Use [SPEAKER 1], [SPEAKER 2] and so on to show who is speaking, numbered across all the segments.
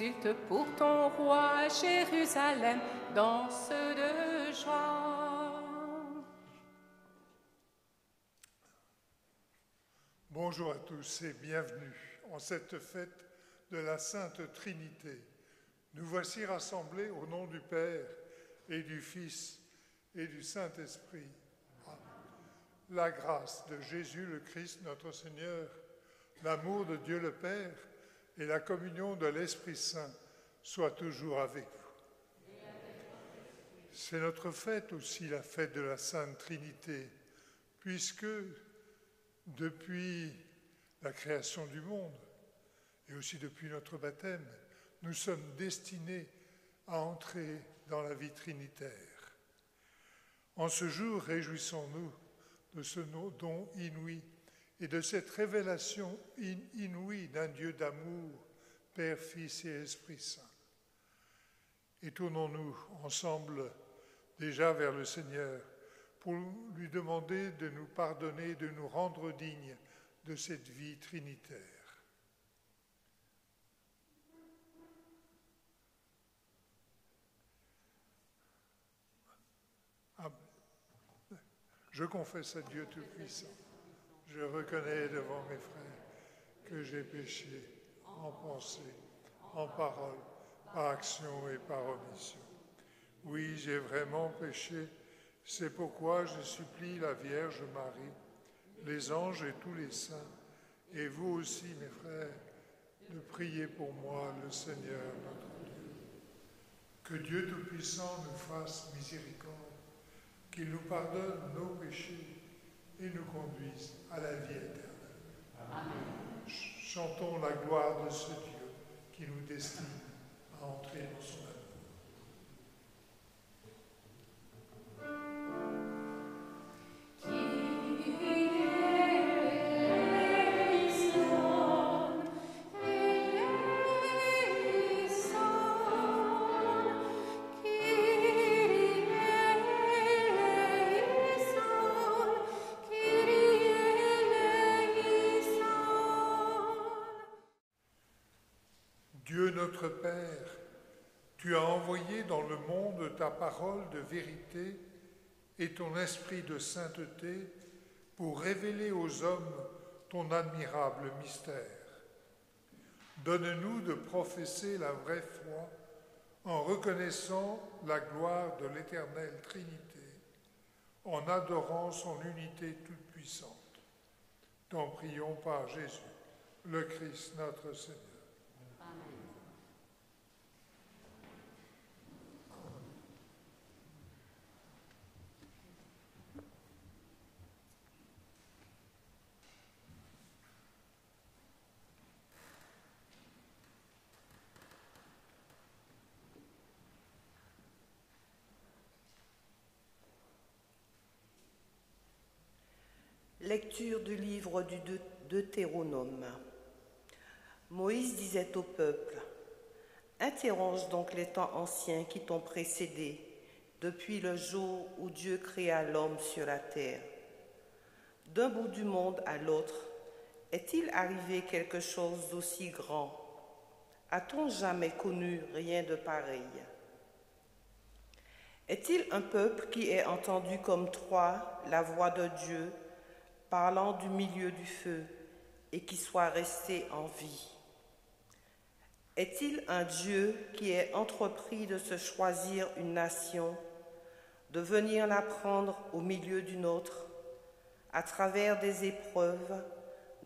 [SPEAKER 1] exulte pour ton roi, Jérusalem, danse de joie.
[SPEAKER 2] Bonjour à tous et bienvenue en cette fête de la Sainte Trinité. Nous voici rassemblés au nom du Père et du Fils et du Saint-Esprit. La grâce de Jésus le Christ notre Seigneur, l'amour de Dieu le Père et la communion de l'Esprit Saint soient toujours avec vous. C'est notre fête aussi, la fête de la Sainte Trinité, puisque depuis la création du monde et aussi depuis notre baptême, nous sommes destinés à entrer dans la vie trinitaire. En ce jour, réjouissons-nous de ce don inouï et de cette révélation inouïe d'un Dieu d'amour, Père, Fils et Esprit Saint. Et tournons-nous ensemble déjà vers le Seigneur pour lui demander de nous pardonner, de nous rendre dignes de cette vie trinitaire. Je confesse à Dieu Tout-Puissant, je reconnais devant mes frères que j'ai péché en pensée, en parole, par action et par omission. Oui, j'ai vraiment péché, c'est pourquoi je supplie la Vierge Marie, les anges et tous les saints, et vous aussi, mes frères, de prier pour moi, le Seigneur notre Dieu. Que Dieu Tout-Puissant nous fasse miséricorde, qu'il nous pardonne nos péchés et nous conduise à la vie éternelle. Amen. Chantons la gloire de ce Dieu qui nous destine à entrer dans son amour. Dieu notre Père, tu as envoyé dans le monde ta parole de vérité et ton esprit de sainteté pour révéler aux hommes ton admirable mystère. Donne-nous de professer la vraie foi en reconnaissant la gloire de l'éternelle Trinité, en adorant son unité toute-puissante. T'en prions par Jésus, le Christ notre Seigneur.
[SPEAKER 3] Lecture du livre du Deutéronome. Moïse disait au peuple, « Interroge donc les temps anciens qui t'ont précédé, depuis le jour où Dieu créa l'homme sur la terre. D'un bout du monde à l'autre, est-il arrivé quelque chose d'aussi grand? A-t-on jamais connu rien de pareil? Est-il un peuple qui ait entendu comme toi la voix de Dieu, parlant du milieu du feu, et qui soit resté en vie? Est-il un Dieu qui ait entrepris de se choisir une nation, de venir la prendre au milieu d'une autre, à travers des épreuves,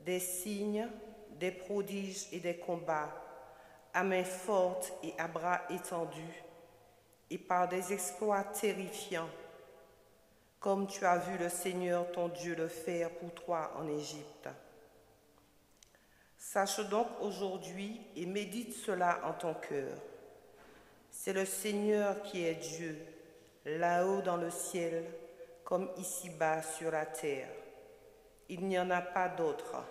[SPEAKER 3] des signes, des prodiges et des combats, à main forte et à bras étendus, et par des exploits terrifiants, comme tu as vu le Seigneur ton Dieu le faire pour toi en Égypte? Sache donc aujourd'hui et médite cela en ton cœur. C'est le Seigneur qui est Dieu, là-haut dans le ciel, comme ici-bas sur la terre. Il n'y en a pas d'autre.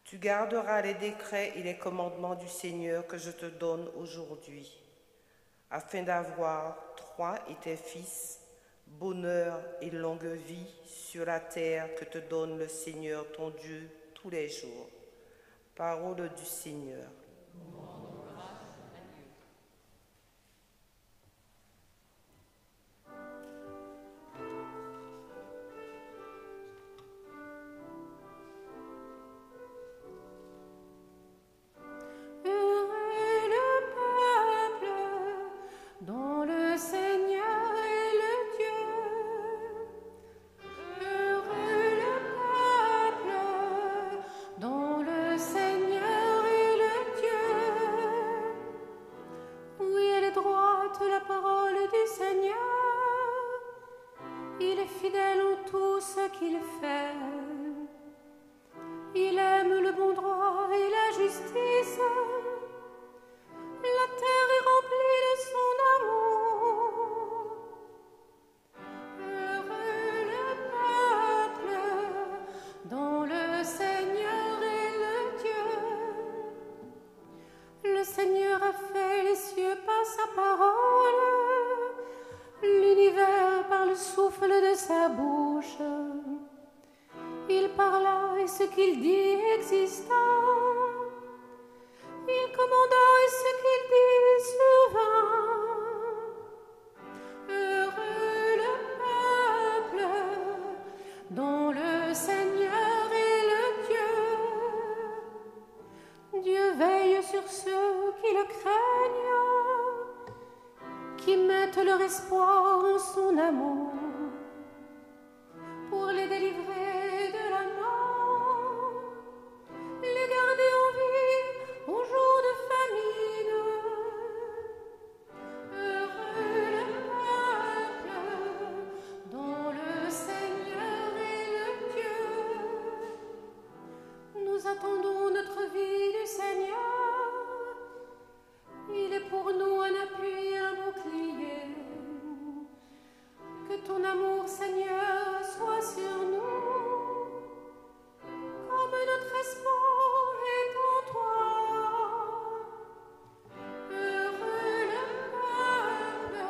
[SPEAKER 3] Tu garderas les décrets et les commandements du Seigneur que je te donne aujourd'hui, afin d'avoir, toi et tes fils, bonheur et longue vie sur la terre que te donne le Seigneur ton Dieu tous les jours. Parole du Seigneur.
[SPEAKER 1] porte la parole du Seigneur. Il est fidèle en tout ce qu'il fait. Il aime le bon droit et la justice. La terre est remplie de son amour. Heureux le peuple dont le Seigneur est le Dieu. Le Seigneur a fait les cieux par sa parole, l'univers par le souffle de sa bouche. Il parla et ce qu'il dit exista. Il commanda et ce qu'il dit survint. Heureux le peuple dont le Seigneur est le Dieu. Dieu veille sur ceux qui le craignent, qui mettent leur espoir en son amour, pour les délivrer de la mort, les garder en vie au jour de famine. Heureux le peuple dont le Seigneur est le Dieu. Nous attendons notre vie du Seigneur. Il est pour nous un appui, un bouclier. Que ton amour, Seigneur, soit sur nous, comme notre espoir est en toi. Heureux le peuple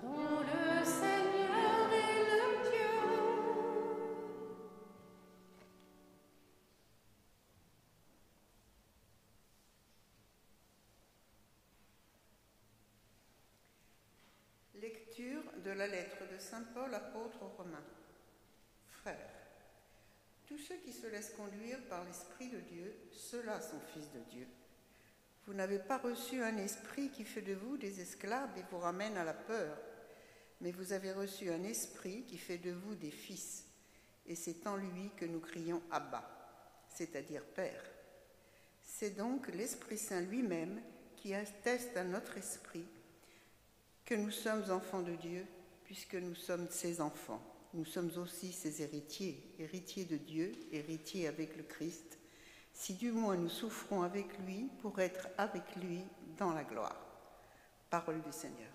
[SPEAKER 1] dont le Seigneur est le Dieu.
[SPEAKER 4] Lecture de la lettre de saint Paul, apôtre aux Romains. Frères, tous ceux qui se laissent conduire par l'Esprit de Dieu, ceux-là sont fils de Dieu. Vous n'avez pas reçu un esprit qui fait de vous des esclaves et vous ramène à la peur, mais vous avez reçu un esprit qui fait de vous des fils, et c'est en lui que nous crions Abba, c'est-à-dire Père. C'est donc l'Esprit Saint lui-même qui atteste à notre esprit que nous sommes enfants de Dieu, puisque nous sommes ses enfants. Nous sommes aussi ses héritiers, héritiers de Dieu, héritiers avec le Christ, si du moins nous souffrons avec lui pour être avec lui dans la gloire. Parole du Seigneur.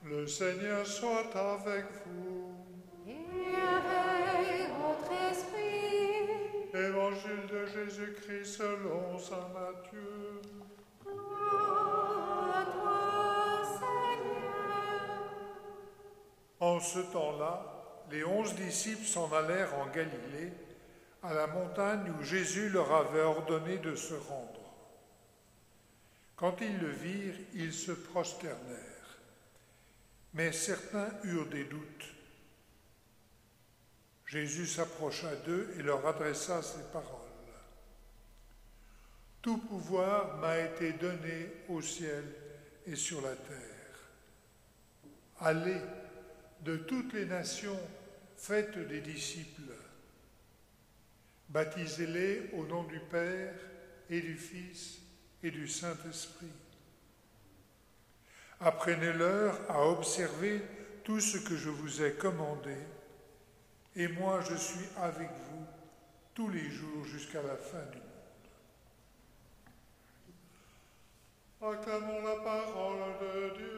[SPEAKER 2] Le Seigneur soit avec vous.
[SPEAKER 1] Et avec votre esprit.
[SPEAKER 2] Évangile de Jésus-Christ selon saint Matthieu.
[SPEAKER 1] Gloire à toi, Seigneur.
[SPEAKER 2] En ce temps-là, les 11 disciples s'en allèrent en Galilée, à la montagne où Jésus leur avait ordonné de se rendre. Quand ils le virent, ils se prosternèrent. Mais certains eurent des doutes. Jésus s'approcha d'eux et leur adressa ces paroles. « Tout pouvoir m'a été donné au ciel et sur la terre. Allez de toutes les nations, faites des disciples. Baptisez-les au nom du Père et du Fils et du Saint-Esprit. Apprenez-leur à observer tout ce que je vous ai commandé, et moi je suis avec vous tous les jours jusqu'à la fin du monde. » Acclamons la parole de Dieu.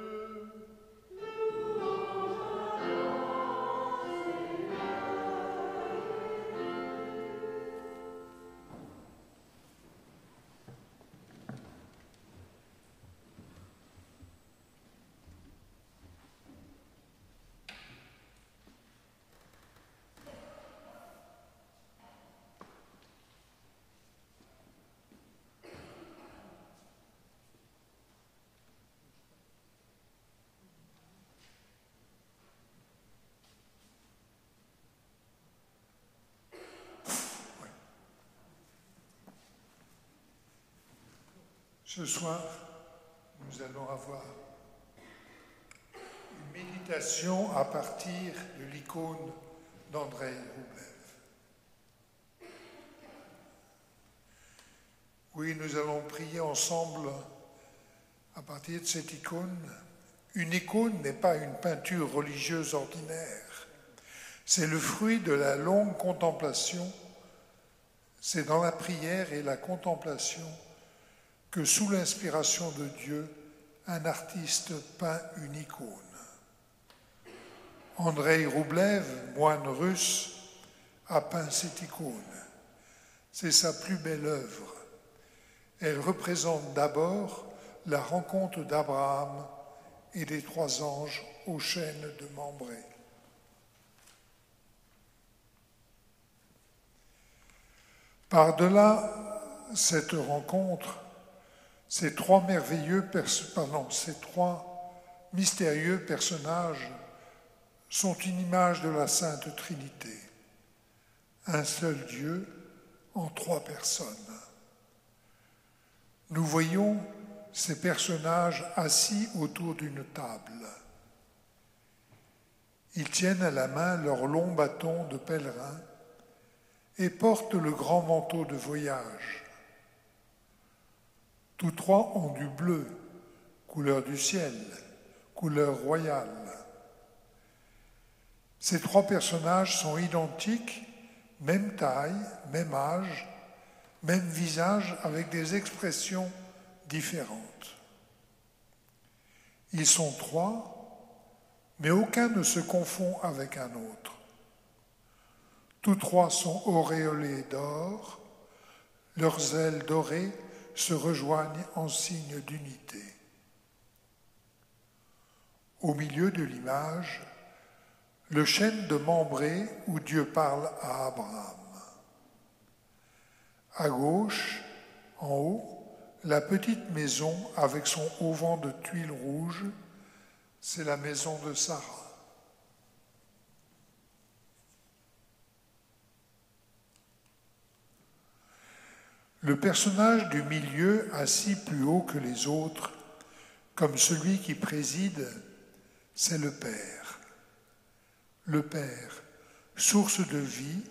[SPEAKER 2] Ce soir, nous allons avoir une méditation à partir de l'icône d'Andrei Roublev. Oui, nous allons prier ensemble à partir de cette icône. Une icône n'est pas une peinture religieuse ordinaire. C'est le fruit de la longue contemplation. C'est dans la prière et la contemplation que sous l'inspiration de Dieu, un artiste peint une icône. Andrei Roublev, moine russe, a peint cette icône. C'est sa plus belle œuvre. Elle représente d'abord la rencontre d'Abraham et des 3 anges aux chênes de Mambré. Par-delà cette rencontre, ces 3 mystérieux personnages sont une image de la Sainte Trinité, un seul Dieu en 3 personnes. Nous voyons ces personnages assis autour d'une table. Ils tiennent à la main leur long bâton de pèlerin et portent le grand manteau de voyage. Tous 3 ont du bleu, couleur du ciel, couleur royale. Ces 3 personnages sont identiques, même taille, même âge, même visage, avec des expressions différentes. Ils sont 3, mais aucun ne se confond avec un autre. Tous 3 sont auréolés d'or, leurs ailes dorées se rejoignent en signe d'unité. Au milieu de l'image, le chêne de Mambré où Dieu parle à Abraham. À gauche, en haut, la petite maison avec son auvent de tuiles rouges, c'est la maison de Sarah. Le personnage du milieu, assis plus haut que les autres, comme celui qui préside, c'est le Père. Le Père, source de vie,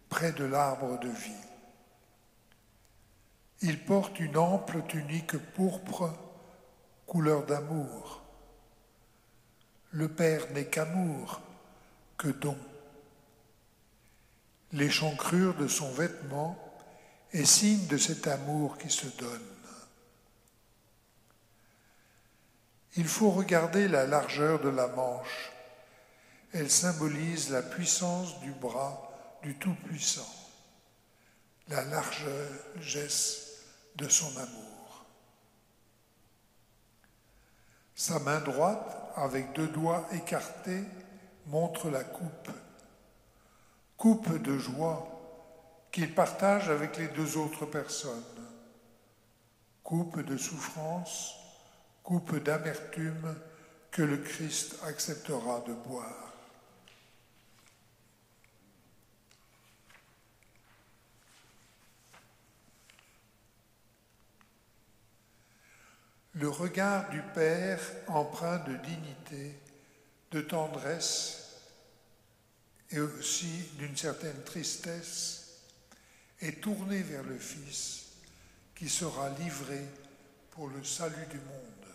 [SPEAKER 2] près de l'arbre de vie. Il porte une ample tunique pourpre, couleur d'amour. Le Père n'est qu'amour, que don. L'échancrure de son vêtement est signe de cet amour qui se donne. Il faut regarder la largeur de la manche. Elle symbolise la puissance du bras du Tout-Puissant, la largesse de son amour. Sa main droite, avec 2 doigts écartés, montre la coupe de joie qu'il partage avec les 2 autres personnes. Coupe de souffrance, coupe d'amertume que le Christ acceptera de boire. Le regard du Père, empreint de dignité, de tendresse et aussi d'une certaine tristesse, est tourné vers le Fils qui sera livré pour le salut du monde.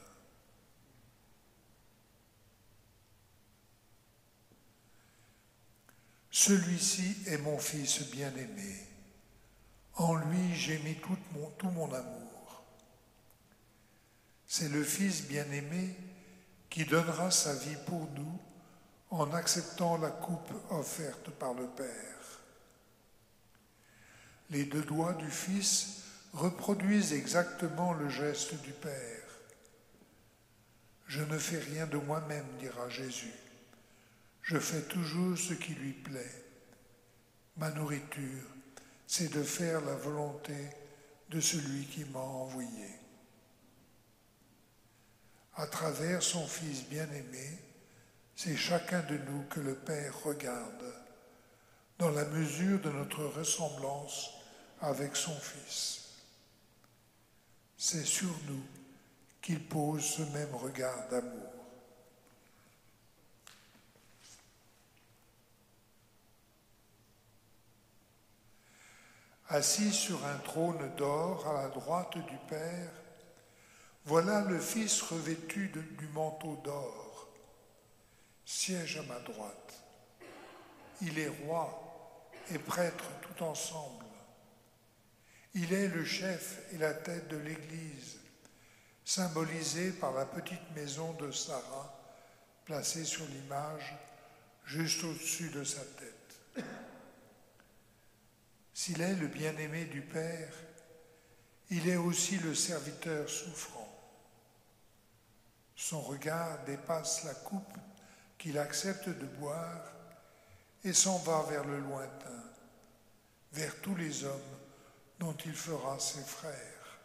[SPEAKER 2] Celui-ci est mon Fils bien-aimé. En lui j'ai mis tout mon amour. C'est le Fils bien-aimé qui donnera sa vie pour nous en acceptant la coupe offerte par le Père. Les deux doigts du Fils reproduisent exactement le geste du Père. Je ne fais rien de moi-même, dira Jésus. Je fais toujours ce qui lui plaît. Ma nourriture, c'est de faire la volonté de celui qui m'a envoyé. À travers son Fils bien-aimé, c'est chacun de nous que le Père regarde, dans la mesure de notre ressemblance avec son Fils. C'est sur nous qu'il pose ce même regard d'amour. Assis sur un trône d'or à la droite du Père, voilà le Fils revêtu du manteau d'or, siège à ma droite. Il est roi et prêtre tout ensemble. Il est le chef et la tête de l'Église, symbolisé par la petite maison de Sarah, placée sur l'image juste au-dessus de sa tête. S'il est le bien-aimé du Père, il est aussi le serviteur souffrant. Son regard dépasse la coupe qu'il accepte de boire et s'en va vers le lointain, vers tous les hommes dont il fera ses frères.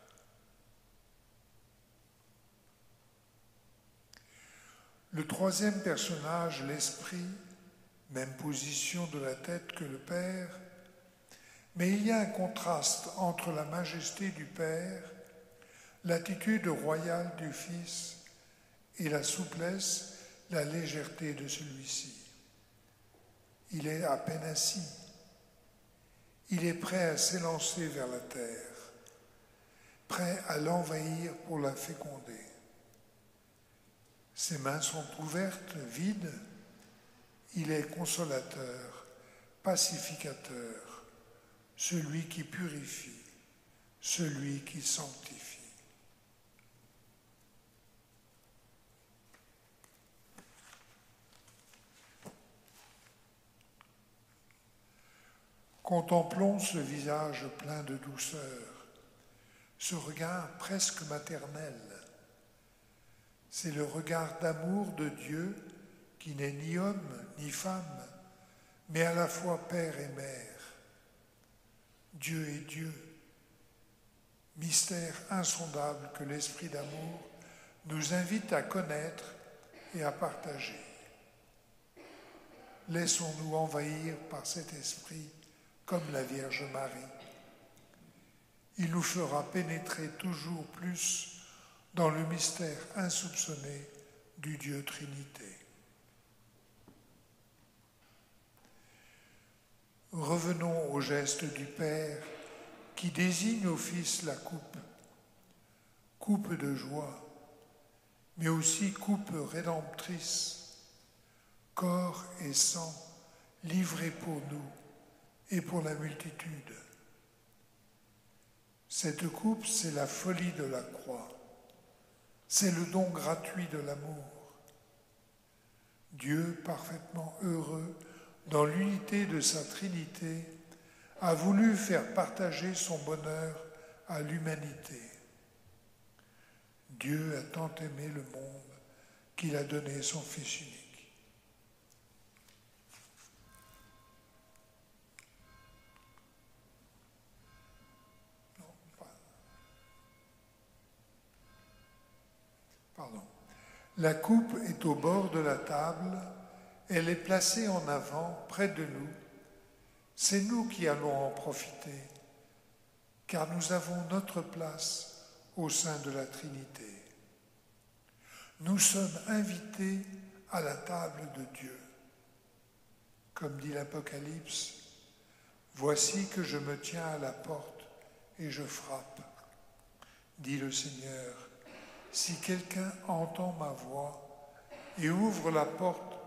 [SPEAKER 2] Le troisième personnage, l'Esprit, même position de la tête que le Père, mais il y a un contraste entre la majesté du Père, l'attitude royale du Fils et la souplesse, la légèreté de celui-ci. Il est à peine assis. Il est prêt à s'élancer vers la terre, prêt à l'envahir pour la féconder. Ses mains sont ouvertes, vides. Il est consolateur, pacificateur, celui qui purifie, celui qui sanctifie. Contemplons ce visage plein de douceur, ce regard presque maternel. C'est le regard d'amour de Dieu qui n'est ni homme ni femme, mais à la fois père et mère. Dieu est Dieu, mystère insondable que l'esprit d'amour nous invite à connaître et à partager. Laissons-nous envahir par cet esprit comme la Vierge Marie. Il nous fera pénétrer toujours plus dans le mystère insoupçonné du Dieu Trinité. Revenons au geste du Père qui désigne au Fils la coupe, coupe de joie, mais aussi coupe rédemptrice, corps et sang livrés pour nous et pour la multitude. Cette coupe, c'est la folie de la croix, c'est le don gratuit de l'amour. Dieu, parfaitement heureux dans l'unité de sa Trinité, a voulu faire partager son bonheur à l'humanité. Dieu a tant aimé le monde qu'il a donné son Fils unique. La coupe est au bord de la table, elle est placée en avant, près de nous. C'est nous qui allons en profiter, car nous avons notre place au sein de la Trinité. Nous sommes invités à la table de Dieu. Comme dit l'Apocalypse, « Voici que je me tiens à la porte et je frappe, dit le Seigneur. Si quelqu'un entend ma voix et ouvre la porte,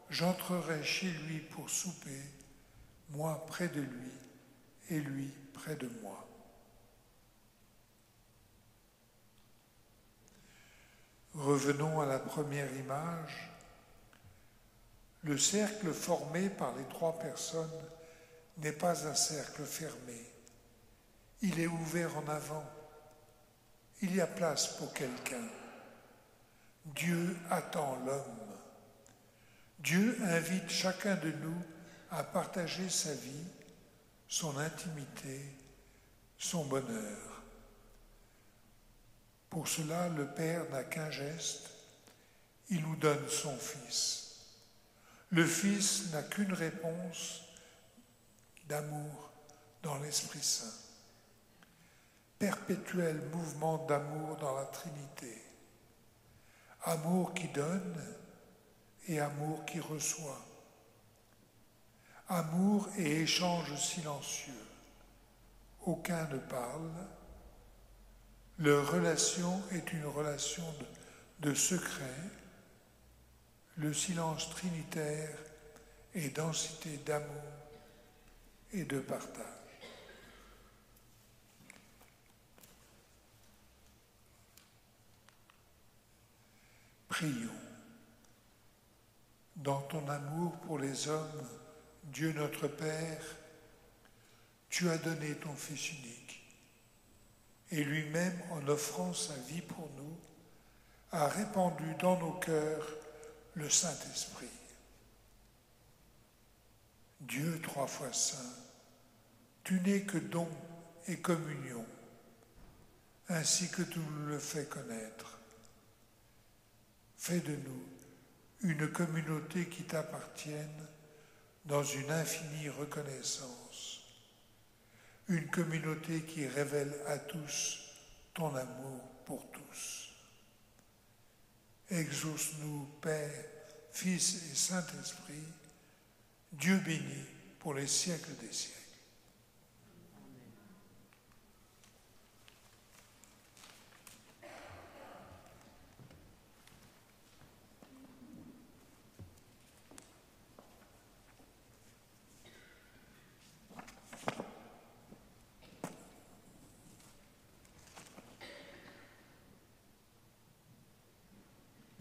[SPEAKER 2] j'entrerai chez lui pour souper, moi près de lui et lui près de moi. » Revenons à la première image. Le cercle formé par les 3 personnes n'est pas un cercle fermé. Il est ouvert en avant. Il y a place pour quelqu'un. Dieu attend l'homme. Dieu invite chacun de nous à partager sa vie, son intimité, son bonheur. Pour cela, le Père n'a qu'un geste, il nous donne son Fils. Le Fils n'a qu'une réponse d'amour dans l'Esprit Saint. Perpétuel mouvement d'amour dans la Trinité. Amour qui donne et amour qui reçoit. Amour et échange silencieux. Aucun ne parle. Leur relation est une relation de secret. Le silence trinitaire est densité d'amour et de partage. Prions. Dans ton amour pour les hommes, Dieu notre Père, tu as donné ton Fils unique et lui-même, en offrant sa vie pour nous, a répandu dans nos cœurs le Saint-Esprit. Dieu 3 fois saint, tu n'es que don et communion, ainsi que tu nous le fais connaître. Fais de nous une communauté qui t'appartienne dans une infinie reconnaissance, une communauté qui révèle à tous ton amour pour tous. Exauce-nous, Père, Fils et Saint-Esprit, Dieu béni pour les siècles des siècles.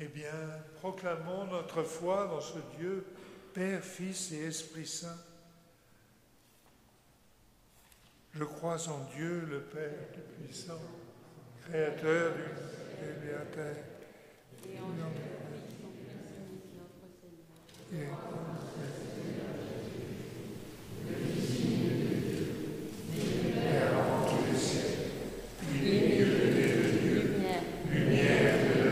[SPEAKER 2] Eh bien, proclamons notre foi dans ce Dieu, Père, Fils et Esprit Saint. Je crois en Dieu, le Père Tout-Puissant, Créateur du ciel et de la terre, et en Père avant tous les siècles, il est Dieu de Dieu, lumière de la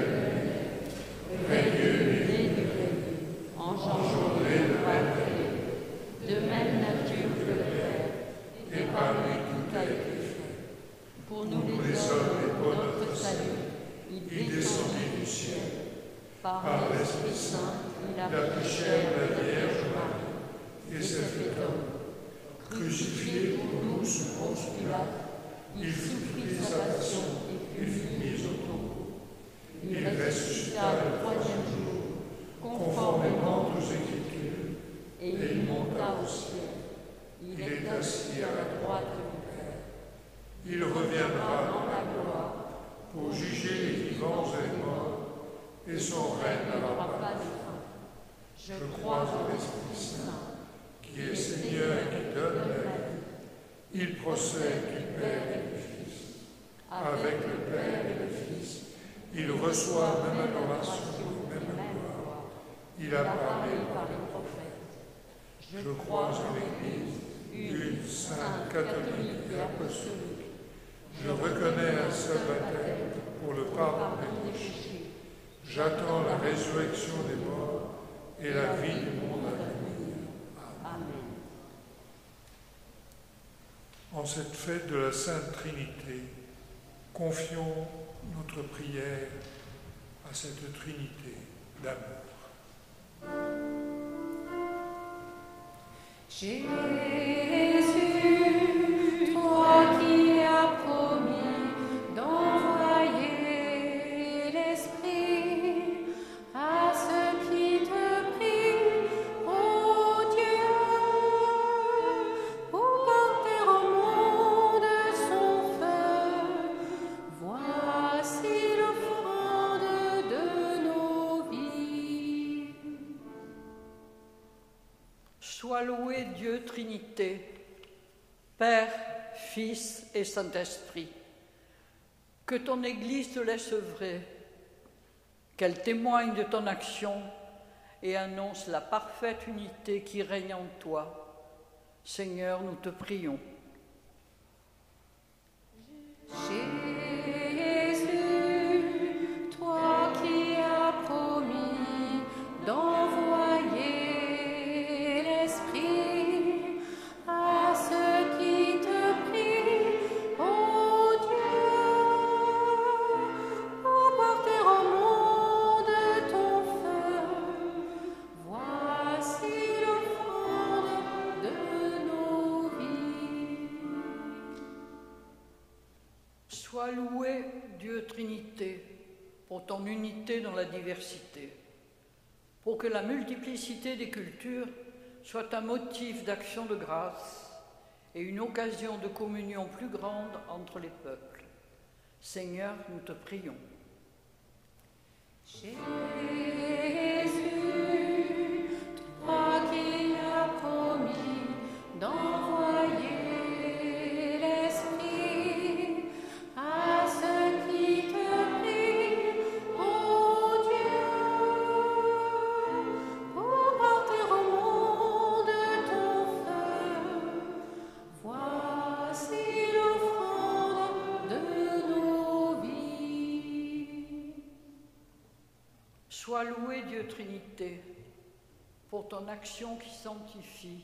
[SPEAKER 2] vrai Dieu né du vrai Dieu, engendré de même Dieu, de même nature que le Père, et par lui tout a été fait. Pour nous les hommes et pour notre salut, il descendit du ciel. Par l'Esprit Saint, il a pris chair de la Vierge Marie, et s'est fait homme. Crucifié pour nous sous Ponce Pilate, il souffrit sa passion et fut mis au tombeau. Il ressuscita le 3e jour, conformément aux Écritures, et il monta au ciel. Il est assis à la droite du Père. Il reviendra dans la gloire pour juger les vivants et les morts, et son règne n'aura pas de fin. Je crois en l'Esprit Saint, qui est Seigneur et qui donne la vie. Il procède du Père et du Fils. Avec le Père et le Fils, il reçoit même adoration, même gloire. Il a parlé par les prophètes. Je crois en l'Église, une sainte, catholique et apostolique. Je reconnais un seul baptême pour le pardon des péchés. J'attends la résurrection des morts et la vie du monde à venir. Amen. En cette fête de la Sainte Trinité, confions notre prière à cette Trinité d'amour.
[SPEAKER 1] Jésus, toi qui as promis d'envoyer l'Esprit à ceux qui te prient, ô Dieu, pour porter au monde son feu, voici l'offrande de
[SPEAKER 5] Sois loué Dieu Trinité, Père, Fils et Saint-Esprit. Que ton Église te laisse œuvrer, qu'elle témoigne de ton action et annonce la parfaite unité qui règne en toi. Seigneur, nous te prions.
[SPEAKER 1] Jésus, toi qui as promis d'envoyer l'Esprit à ceux qui te prient, ô Dieu, pour porter au monde ton feu, voici l'offrande de nos vies.
[SPEAKER 5] Sois loué, Dieu Trinité, pour ton unité dans la diversité, pour que la multiplicité des cultures soit un motif d'action de grâce et une occasion de communion plus grande entre les peuples. Seigneur, nous te prions.
[SPEAKER 1] Jésus, toi qui as promis d'envoyer l'Esprit à ceux qui te prient, ô Dieu, pour porter au monde ton feu, voici l'offrande de nos vies.
[SPEAKER 5] Sois loué, Dieu Trinité, pour ton action qui sanctifie,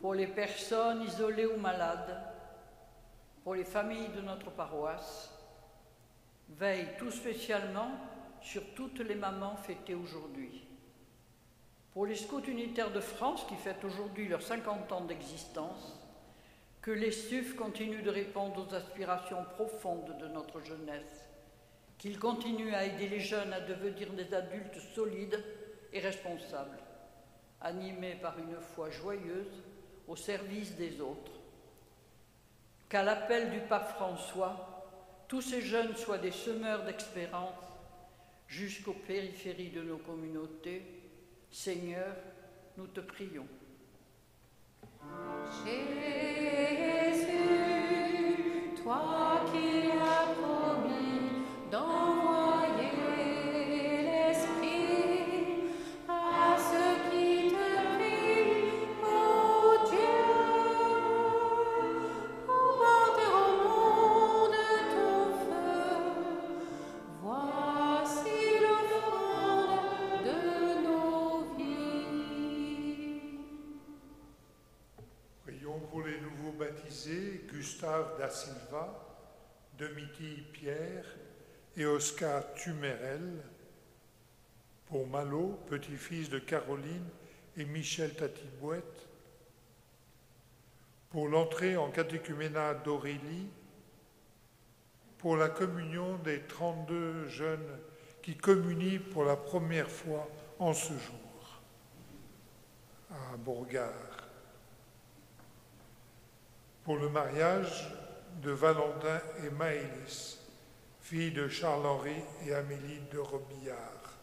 [SPEAKER 5] pour les personnes isolées ou malades, pour les familles de notre paroisse. Veille tout spécialement sur toutes les mamans fêtées aujourd'hui. Pour les scouts unitaires de France qui fêtent aujourd'hui leurs 50 ans d'existence, que les SUF continuent de répondre aux aspirations profondes de notre jeunesse, qu'ils continuent à aider les jeunes à devenir des adultes solides et responsables, animés par une foi joyeuse au service des autres. Qu'à l'appel du pape François, tous ces jeunes soient des semeurs d'espérance jusqu'aux périphéries de nos communautés. Seigneur, nous te prions.
[SPEAKER 1] Jésus, toi qui as promis d'envoyer l'Esprit à ceux qui te prient, ô Dieu, pour porter au monde ton feu, voici l'offrande de nos vies.
[SPEAKER 2] Prions pour les nouveaux baptisés, Gustave da Silva, Domitille Pierre et Oscar Tumerel, pour Malo, petit-fils de Caroline et Michel Tatibouette, pour l'entrée en catéchuménat d'Aurélie, pour la communion des 32 jeunes qui communient pour la première fois en ce jour à Bourgard, pour le mariage de Valentin et Maëlys, filles de Charles-Henri et Amélie de Robillard,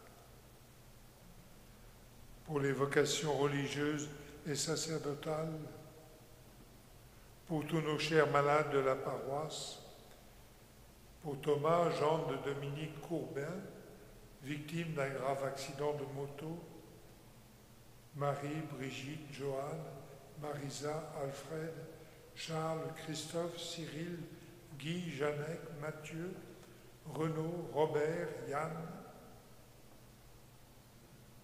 [SPEAKER 2] pour les vocations religieuses et sacerdotales, pour tous nos chers malades de la paroisse, pour Thomas, Jean de Dominique Courbin, victime d'un grave accident de moto, Marie, Brigitte, Joanne, Marisa, Alfred, Charles, Christophe, Cyril, Guy, Jeannette, Mathieu, Renaud, Robert, Yann,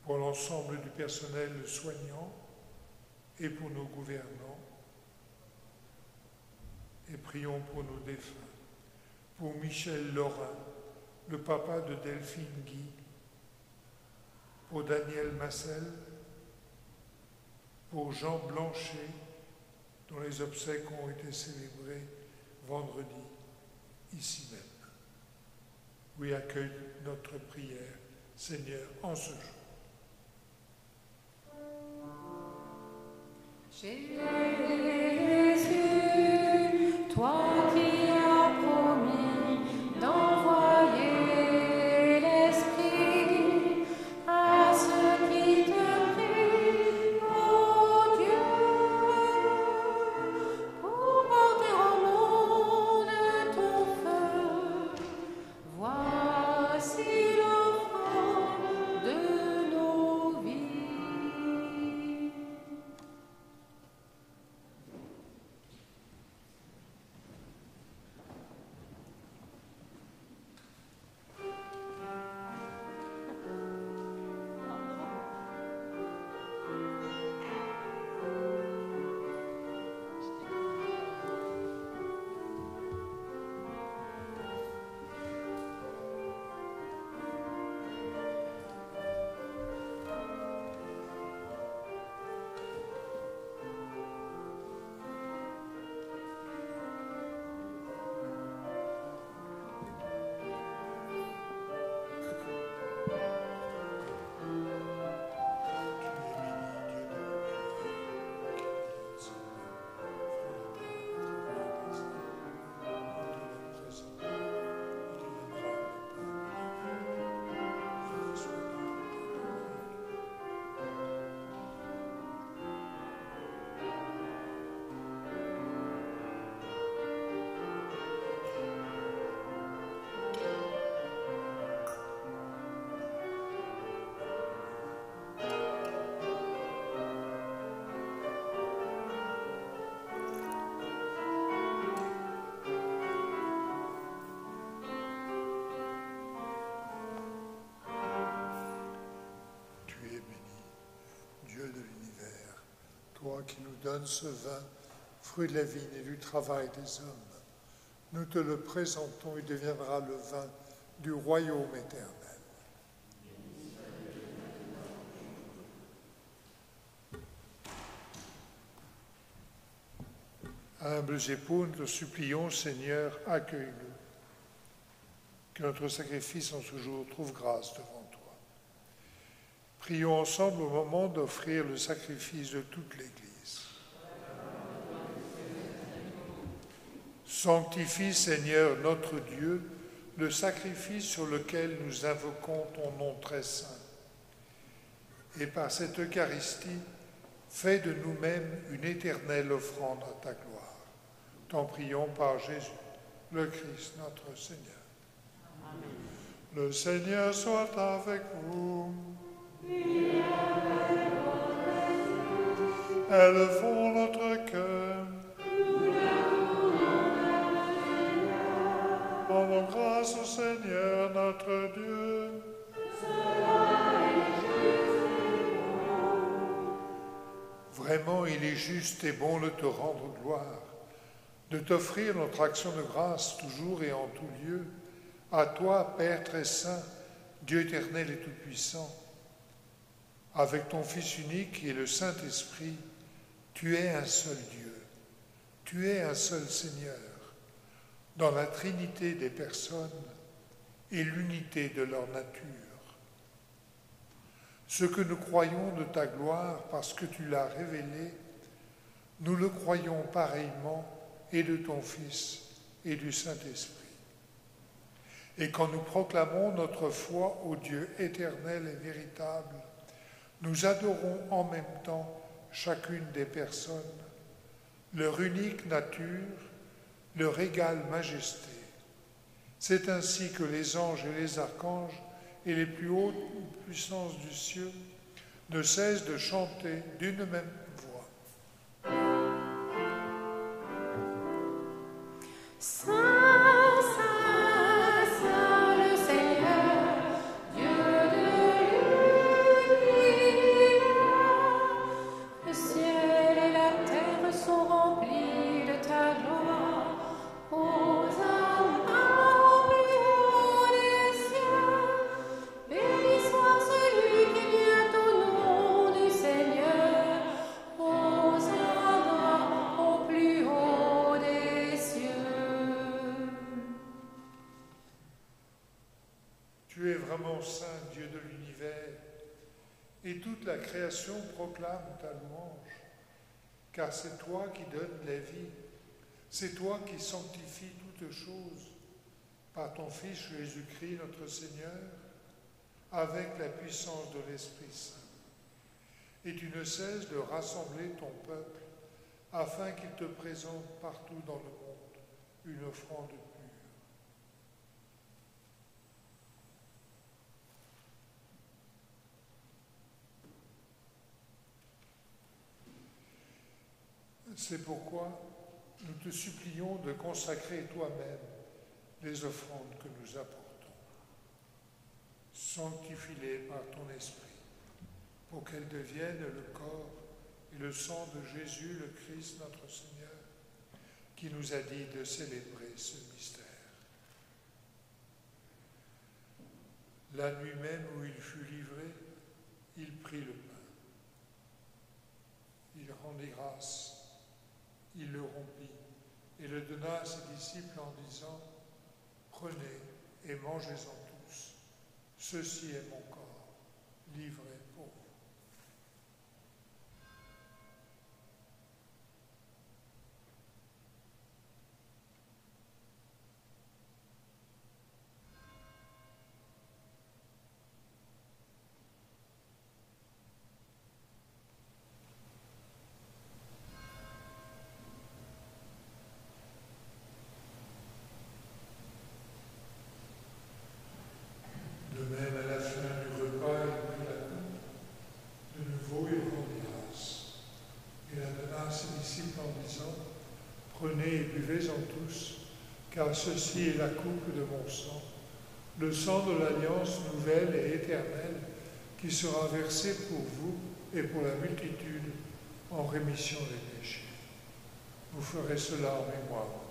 [SPEAKER 2] pour l'ensemble du personnel soignant et pour nos gouvernants. Et prions pour nos défunts, pour Michel Laurin, le papa de Delphine Guy, pour Daniel Massel, pour Jean Blanchet, dont les obsèques ont été célébrées vendredi, ici même. Oui, accueille notre prière, Seigneur, en ce jour.
[SPEAKER 1] Jésus, toi qui as promis d'envoyer l'Esprit à ceux qui te prient, ô Dieu,
[SPEAKER 2] qui nous donnes ce vin, fruit de la vigne et du travail des hommes. Nous te le présentons, il deviendra le vin du royaume éternel. Humbles épaules, nous te supplions, Seigneur, accueille-nous. Que notre sacrifice en ce jour trouve grâce devant toi. Prions ensemble au moment d'offrir le sacrifice de toute l'Église. Sanctifie, Seigneur, notre Dieu, le sacrifice sur lequel nous invoquons ton nom très saint. Et par cette Eucharistie, fais de nous-mêmes une éternelle offrande à ta gloire. T'en prions par Jésus, le Christ, notre Seigneur. Amen. Le Seigneur soit avec vous. Et avec votre élevons notre cœur. Rendons grâce au Seigneur, notre Dieu. Vraiment, il est juste et bon de te rendre gloire, de t'offrir notre action de grâce toujours et en tout lieu, à toi, Père très saint, Dieu éternel et tout-puissant. Avec ton Fils unique et le Saint-Esprit, tu es un seul Dieu, tu es un seul Seigneur, dans la Trinité des personnes et l'unité de leur nature. Ce que nous croyons de ta gloire parce que tu l'as révélé, nous le croyons pareillement et de ton Fils et du Saint-Esprit. Et quand nous proclamons notre foi au Dieu éternel et véritable, nous adorons en même temps chacune des personnes, leur unique nature, leur égale majesté. C'est ainsi que les anges et les archanges et les plus hautes puissances du ciel ne cessent de chanter d'une même voix.
[SPEAKER 1] Saint, Saint, Saint, le Seigneur, Dieu de l'univers. Le ciel et la terre sont remplis de ta gloire. Hosanna au plus haut des cieux. Béni soit celui qui vient au nom du Seigneur. Hosanna au plus haut des cieux.
[SPEAKER 2] Tu es vraiment saint, Dieu de l'univers, et toute la création proclame ta louange, car c'est toi qui donnes la vie, c'est toi qui sanctifies toutes choses, par ton Fils Jésus-Christ notre Seigneur, avec la puissance de l'Esprit Saint. Et tu ne cesses de rassembler ton peuple, afin qu'il te présente partout dans le monde une offrande pure. C'est pourquoi nous te supplions de consacrer toi-même les offrandes que nous apportons. Sanctifie-les par ton esprit, pour qu'elles deviennent le corps et le sang de Jésus, le Christ, notre Seigneur, qui nous a dit de célébrer ce mystère. La nuit même où il fut livré, il prit le pain. Il rendit grâce. Il le rompit et le donna à ses disciples en disant « Prenez et mangez-en tous. Ceci est mon corps, livré pour vous. » De même, à la fin du repas, il prit la coupe. De nouveau, il rendit grâce. Il la donna à ses disciples en disant « Prenez et buvez-en tous, car ceci est la coupe de mon sang, le sang de l'alliance nouvelle et éternelle, qui sera versé pour vous et pour la multitude en rémission des péchés. Vous ferez cela en mémoire de moi.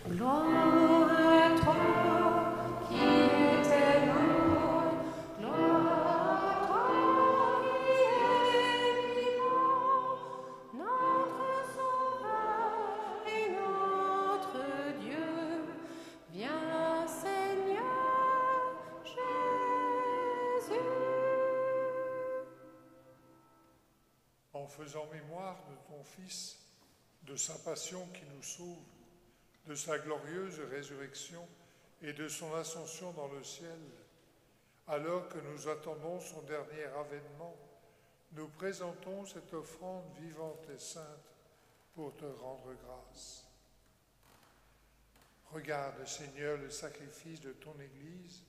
[SPEAKER 1] Gloire à toi qui étais mort, gloire à toi qui es vivant, notre Sauveur et notre Dieu. Viens, Seigneur Jésus.
[SPEAKER 2] En faisant mémoire de ton Fils, de sa passion qui nous sauve, de sa glorieuse résurrection et de son ascension dans le ciel, alors que nous attendons son dernier avènement, nous présentons cette offrande vivante et sainte pour te rendre grâce. Regarde, Seigneur, le sacrifice de ton Église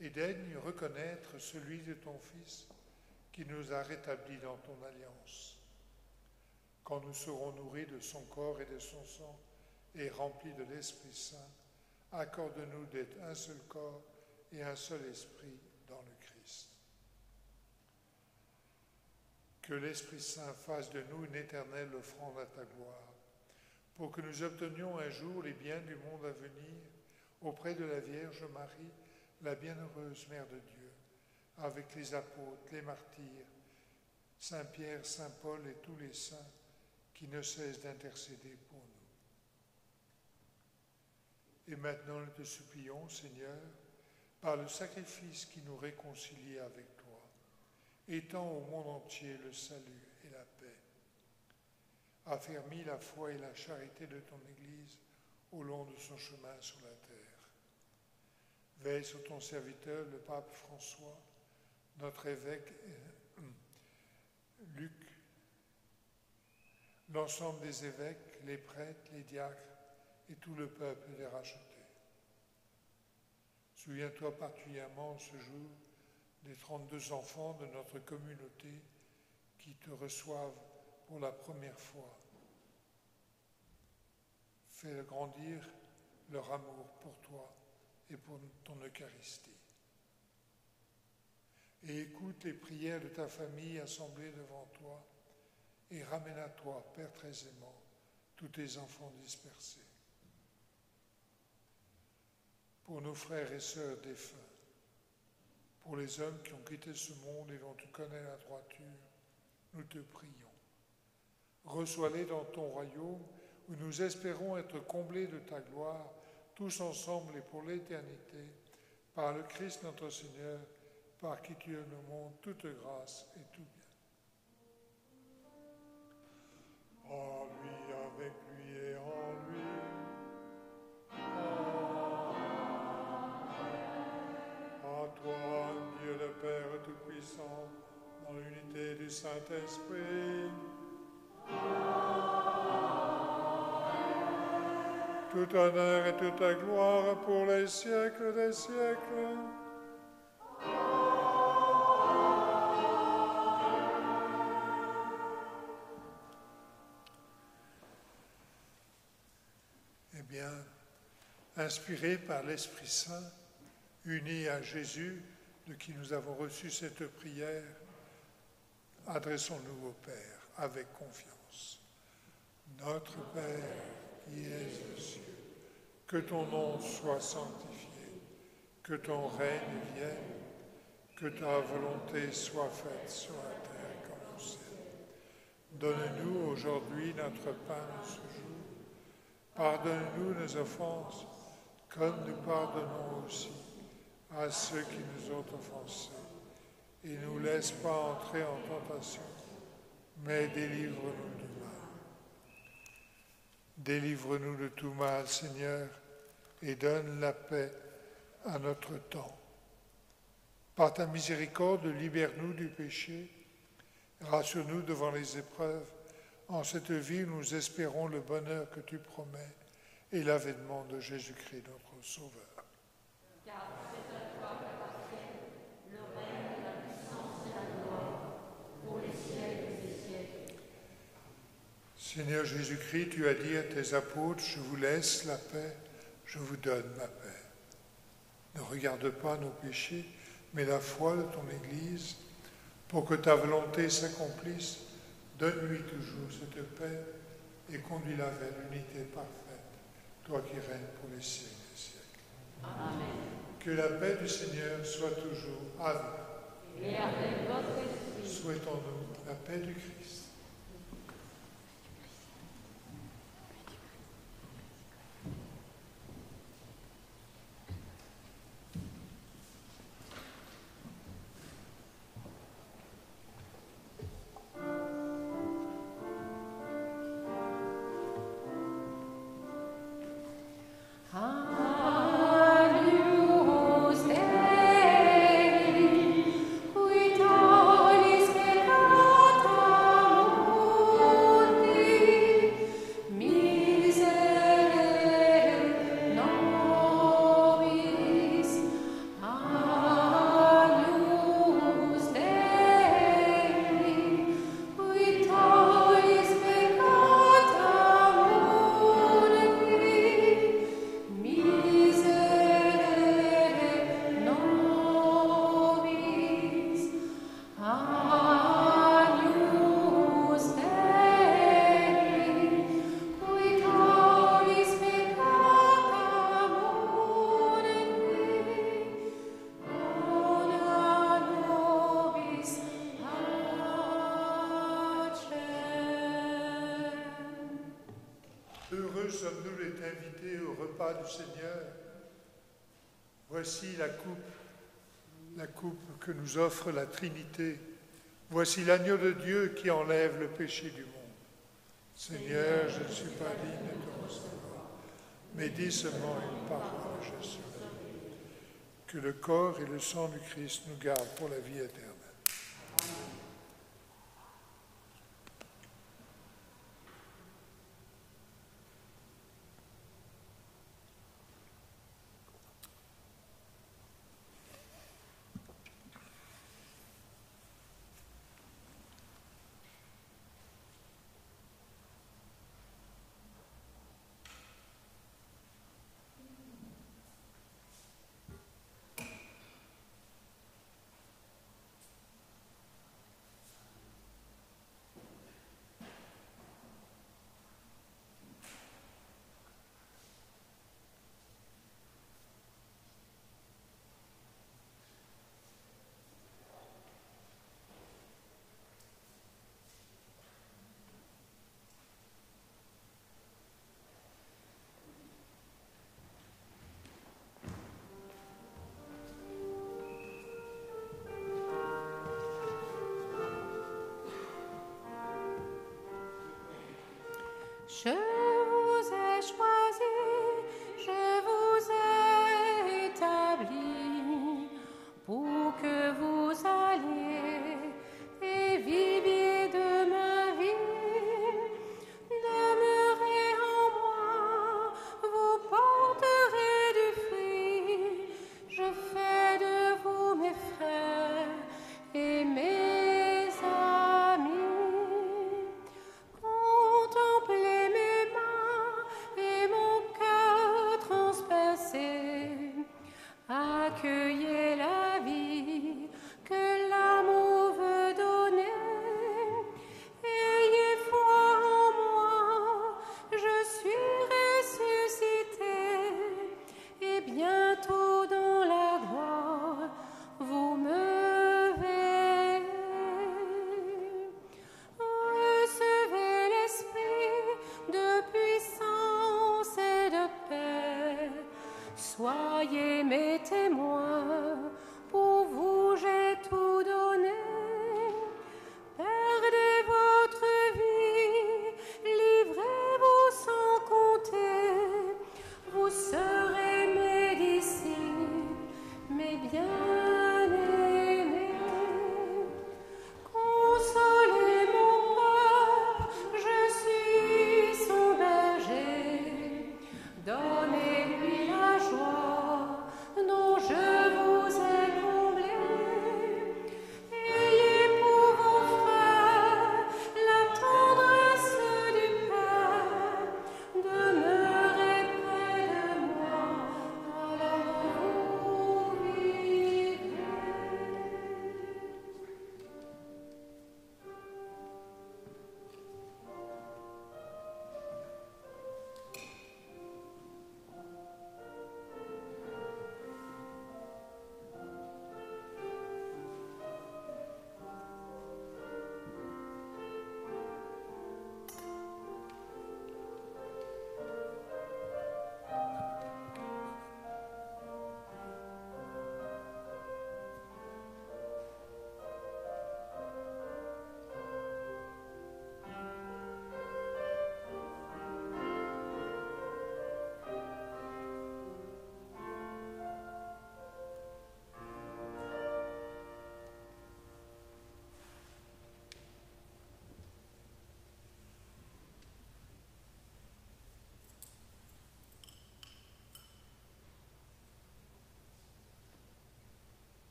[SPEAKER 2] et daigne reconnaître celui de ton Fils qui nous a rétablis dans ton alliance. Quand nous serons nourris de son corps et de son sang, et remplis de l'Esprit Saint, accorde-nous d'être un seul corps et un seul esprit dans le Christ. Que l'Esprit Saint fasse de nous une éternelle offrande à ta gloire, pour que nous obtenions un jour les biens du monde à venir, auprès de la Vierge Marie, la bienheureuse Mère de Dieu, avec les apôtres, les martyrs, Saint Pierre, Saint Paul et tous les saints qui ne cessent d'intercéder pour nous. Et maintenant, nous te supplions, Seigneur, par le sacrifice qui nous réconcilie avec toi, étends au monde entier le salut et la paix. Affermis la foi et la charité de ton Église au long de son chemin sur la terre. Veille sur ton serviteur, le pape François, notre évêque Luc, l'ensemble des évêques, les prêtres, les diacres, et tout le peuple les racheté. Souviens-toi particulièrement ce jour des 32 enfants de notre communauté qui te reçoivent pour la première fois. Fais grandir leur amour pour toi et pour ton Eucharistie. Et écoute les prières de ta famille assemblée devant toi et ramène à toi, Père très aimant, tous tes enfants dispersés. Pour nos frères et sœurs défunts, pour les hommes qui ont quitté ce monde et dont tu connais la droiture, nous te prions. Reçois-les dans ton royaume où nous espérons être comblés de ta gloire, tous ensemble et pour l'éternité, par le Christ notre Seigneur, par qui tu donnes au monde toute grâce et tout bien. En lui, avec lui et en lui. À toi, Dieu le Père Tout-Puissant, dans l'unité du Saint-Esprit. Tout honneur et toute ta gloire pour les siècles des siècles. Eh bien, inspiré par l'Esprit Saint, unis à Jésus, de qui nous avons reçu cette prière, adressons-nous au Père avec confiance. Notre Père, qui es aux cieux, que ton nom soit sanctifié, que ton règne vienne, que ta volonté soit faite sur la terre comme au ciel. Donne-nous aujourd'hui notre pain de ce jour. Pardonne-nous nos offenses, comme nous pardonnons aussi à ceux qui nous ont offensés. Et ne nous laisse pas entrer en tentation, mais délivre-nous du mal. Délivre-nous de tout mal, Seigneur, et donne la paix à notre temps. Par ta miséricorde, libère-nous du péché, rassure-nous devant les épreuves, En cette vie, nous espérons le bonheur que tu promets et l'avènement de Jésus-Christ, notre Sauveur. Seigneur Jésus-Christ, tu as dit à tes apôtres, je vous laisse la paix, je vous donne ma paix. Ne regarde pas nos péchés, mais la foi de ton Église, pour que ta volonté s'accomplisse. Donne-lui toujours cette paix et conduis-la vers l'unité parfaite, toi qui règnes pour les siècles des siècles.
[SPEAKER 1] Amen.
[SPEAKER 2] Que la paix du Seigneur soit toujours avec nous.
[SPEAKER 1] Et avec votre esprit.
[SPEAKER 2] Souhaitons-nous la paix du Christ.
[SPEAKER 1] Agnus Dei, qui tollis peccata mundi, miserere nobis. Agnus Dei, qui tollis peccata mundi, miserere nobis. Agnus Dei, qui tollis peccata mundi, dona nobis pacem.
[SPEAKER 2] Heureux sommes-nous d'être invités au repas du Seigneur. Voici la coupe que nous offre la Trinité. Voici l'agneau de Dieu qui enlève le péché du monde. Seigneur, je ne suis pas digne de te recevoir, mais dis seulement une parole, je serai. Que le corps et le sang du Christ nous gardent pour la vie éternelle.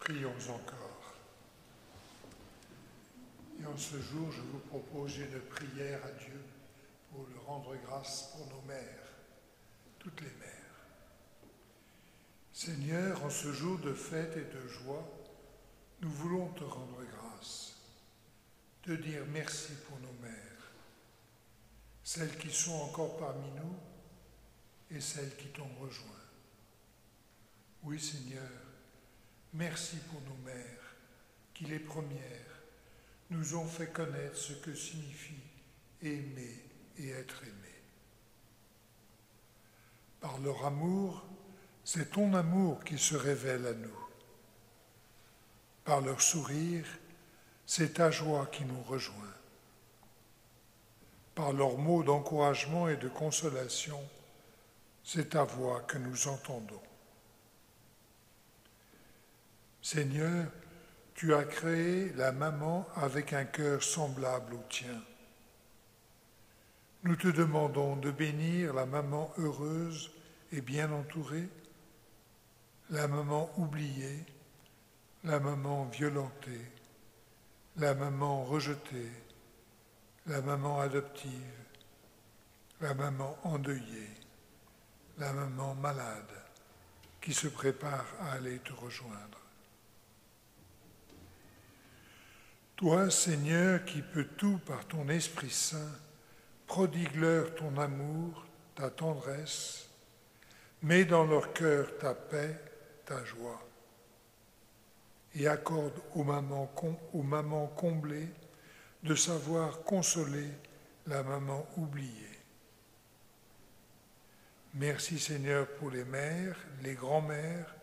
[SPEAKER 2] Prions encore. Et en ce jour, je vous propose une prière à Dieu pour le rendre grâce pour nos mères, toutes les mères. Seigneur, en ce jour de fête et de joie, nous voulons te rendre grâce, te dire merci pour nos mères, celles qui sont encore parmi nous et celles qui t'ont rejoint. Oui, Seigneur, merci pour nos mères qui, les premières, nous ont fait connaître ce que signifie aimer et être aimé. Par leur amour, c'est ton amour qui se révèle à nous. Par leur sourire, c'est ta joie qui nous rejoint. Par leurs mots d'encouragement et de consolation, c'est ta voix que nous entendons. Seigneur, tu as créé la maman avec un cœur semblable au tien. Nous te demandons de bénir la maman heureuse et bien entourée, la maman oubliée, la maman violentée, la maman rejetée, la maman adoptive, la maman endeuillée, la maman malade qui se prépare à aller te rejoindre. Toi, Seigneur, qui peux tout par ton Esprit Saint, prodigue-leur ton amour, ta tendresse, mets dans leur cœur ta paix, ta joie, et accorde aux mamans comblées de savoir consoler la maman oubliée. Merci Seigneur pour les mères, les grands-mères,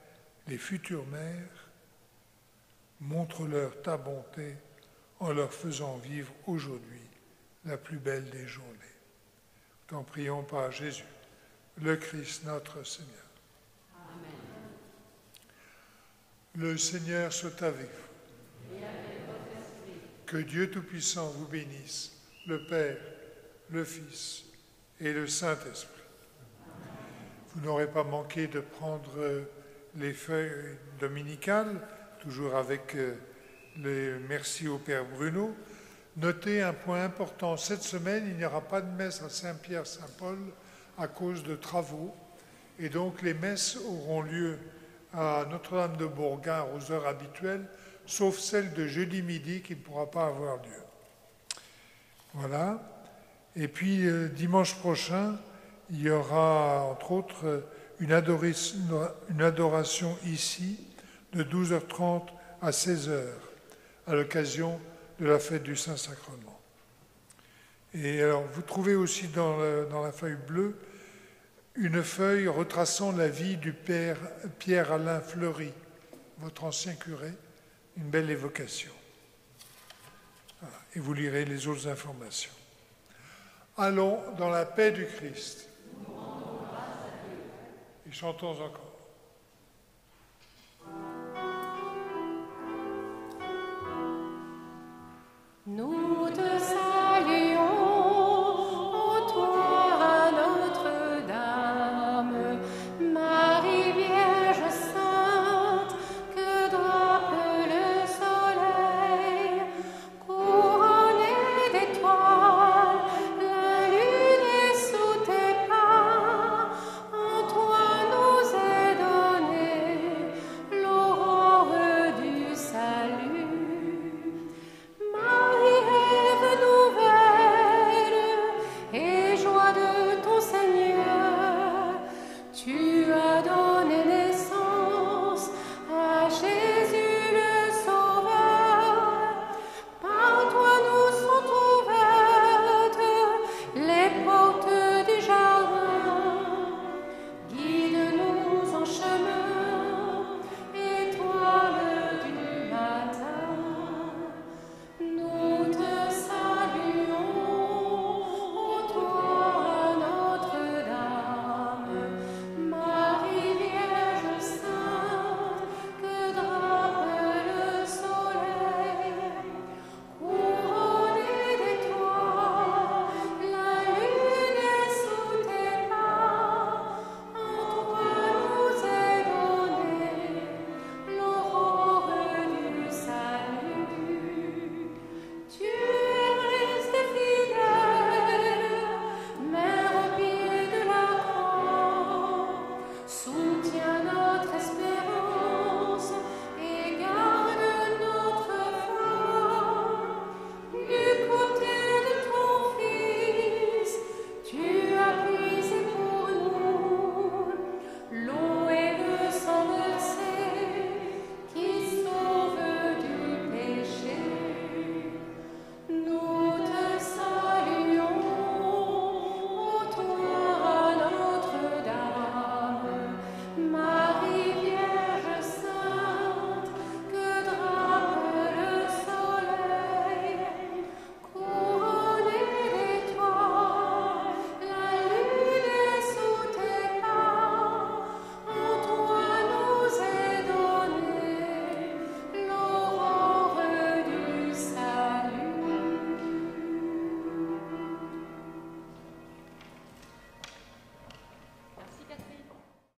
[SPEAKER 2] les futures mères. Montre-leur ta bonté en leur faisant vivre aujourd'hui la plus belle des journées. T'en prions par Jésus, le Christ notre Seigneur.
[SPEAKER 1] Amen.
[SPEAKER 2] Le Seigneur soit avec vous.
[SPEAKER 1] Et avec votre esprit.
[SPEAKER 2] Que Dieu Tout-Puissant vous bénisse, le Père, le Fils et le Saint-Esprit. Vous n'aurez pas manqué de prendre les feuilles dominicales, toujours avec les merci au Père Bruno. Notez un point important, cette semaine, il n'y aura pas de messe à Saint-Pierre-Saint-Paul à cause de travaux. Et donc les messes auront lieu à Notre-Dame-de-Bourgard aux heures habituelles, sauf celle de jeudi midi qui ne pourra pas avoir lieu. Voilà. Et puis dimanche prochain, il y aura entre autres une adoration ici de 12h30 à 16h à l'occasion de la fête du Saint-Sacrement. Et alors vous trouvez aussi dans la feuille bleue une feuille retraçant la vie du père Pierre-Alain Fleury, votre ancien curé, une belle évocation. Voilà. Et vous lirez les autres informations. Allons dans la paix du Christ. Et chantons encore.